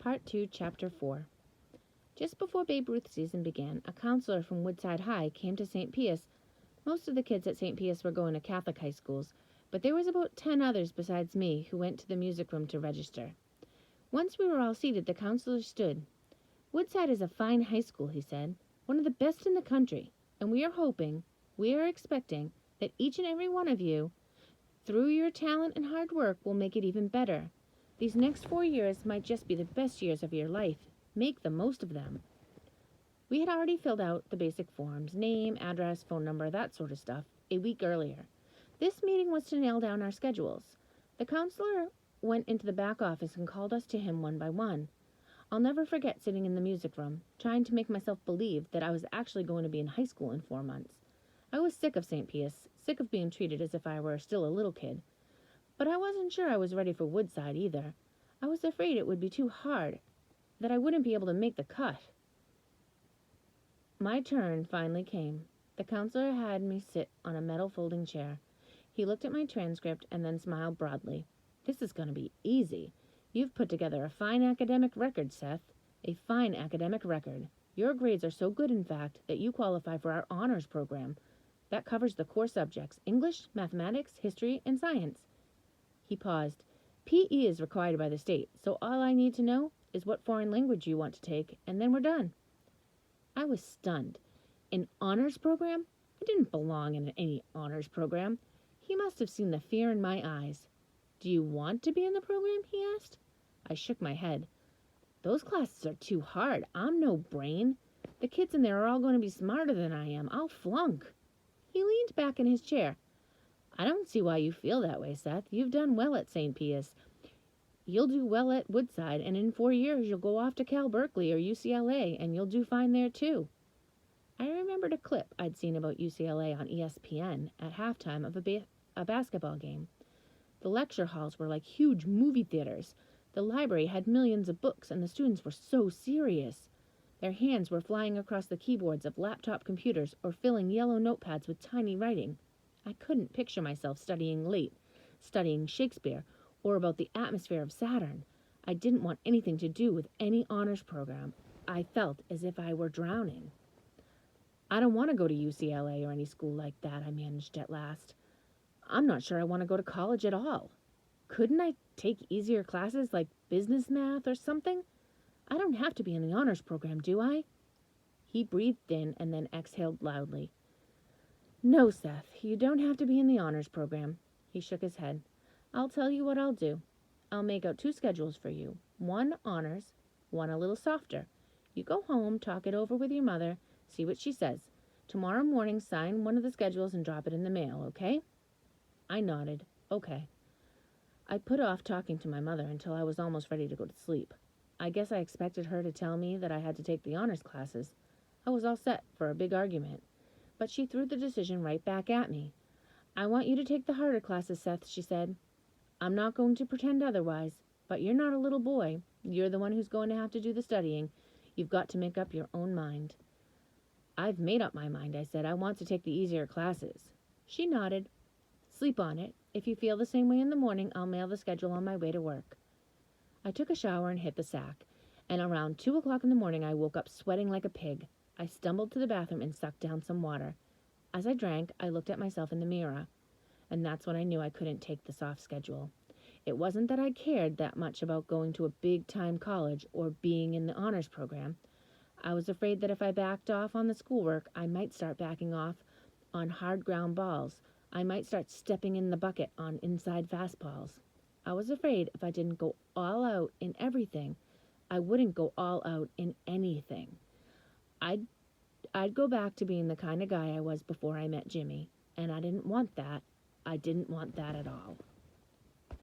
Part 2, Chapter 4. Just before Babe Ruth season began, a counselor from Woodside High came to St. Pius. Most of the kids at St. Pius were going to Catholic high schools, but there was about 10 others besides me who went to the music room to register. Once we were all seated, the counselor stood. "Woodside is a fine high school," he said, "one of the best in the country, and we are expecting that each and every one of you, through your talent and hard work, will make it even better. These next 4 years might just be the best years of your life. Make the most of them." We had already filled out the basic forms, name, address, phone number, that sort of stuff, a week earlier. This meeting was to nail down our schedules. The counselor went into the back office and called us to him one by one. I'll never forget sitting in the music room, trying to make myself believe that I was actually going to be in high school in 4 months. I was sick of St. Pius, sick of being treated as if I were still a little kid. But I wasn't sure I was ready for Woodside either. I was afraid it would be too hard, that I wouldn't be able to make the cut. My turn finally came. The counselor had me sit on a metal folding chair. He looked at my transcript and then smiled broadly. "This is going to be easy. You've put together a fine academic record, Seth. A fine academic record. Your grades are so good, in fact, that you qualify for our honors program. That covers the core subjects: English, mathematics, history, and science." He paused. "PE is required by the state, so all I need to know is what foreign language you want to take, and then we're done." I was stunned. An honors program? I didn't belong in any honors program. He must have seen the fear in my eyes. "Do you want to be in the program?" he asked. I shook my head. "Those classes are too hard. I'm no brain. The kids in there are all going to be smarter than I am. I'll flunk." He leaned back in his chair. "I don't see why you feel that way, Seth. You've done well at St. Pius. You'll do well at Woodside, and in 4 years you'll go off to Cal Berkeley or UCLA, and you'll do fine there too." I remembered a clip I'd seen about UCLA on ESPN at halftime of a basketball game. The lecture halls were like huge movie theaters. The library had millions of books, and the students were so serious. Their hands were flying across the keyboards of laptop computers or filling yellow notepads with tiny writing. I couldn't picture myself studying Shakespeare, or about the atmosphere of Saturn. I didn't want anything to do with any honors program. I felt as if I were drowning. "I don't want to go to UCLA or any school like that," I managed at last. "I'm not sure I want to go to college at all. Couldn't I take easier classes like business math or something? I don't have to be in the honors program, do I?" He breathed in and then exhaled loudly. "No, Seth, you don't have to be in the honors program." He shook his head. "I'll tell you what I'll do. I'll make out 2 schedules for you. One honors, one a little softer. You go home, talk it over with your mother, see what she says. Tomorrow morning, sign one of the schedules and drop it in the mail, okay?" I nodded. "Okay." I put off talking to my mother until I was almost ready to go to sleep. I guess I expected her to tell me that I had to take the honors classes. I was all set for a big argument. But she threw the decision right back at me. "I want you to take the harder classes, Seth," she said. "I'm not going to pretend otherwise, but you're not a little boy. You're the one who's going to have to do the studying. You've got to make up your own mind." "I've made up my mind," I said. "I want to take the easier classes." She nodded. "Sleep on it. If you feel the same way in the morning, I'll mail the schedule on my way to work." I took a shower and hit the sack, and around 2 o'clock in the morning I woke up sweating like a pig. I stumbled to the bathroom and sucked down some water. As I drank, I looked at myself in the mirror, and that's when I knew I couldn't take the soft schedule. It wasn't that I cared that much about going to a big-time college or being in the honors program. I was afraid that if I backed off on the schoolwork, I might start backing off on hard ground balls. I might start stepping in the bucket on inside fastballs. I was afraid if I didn't go all out in everything, I wouldn't go all out in anything. I'd go back to being the kind of guy I was before I met Jimmy, and I didn't want that. I didn't want that at all.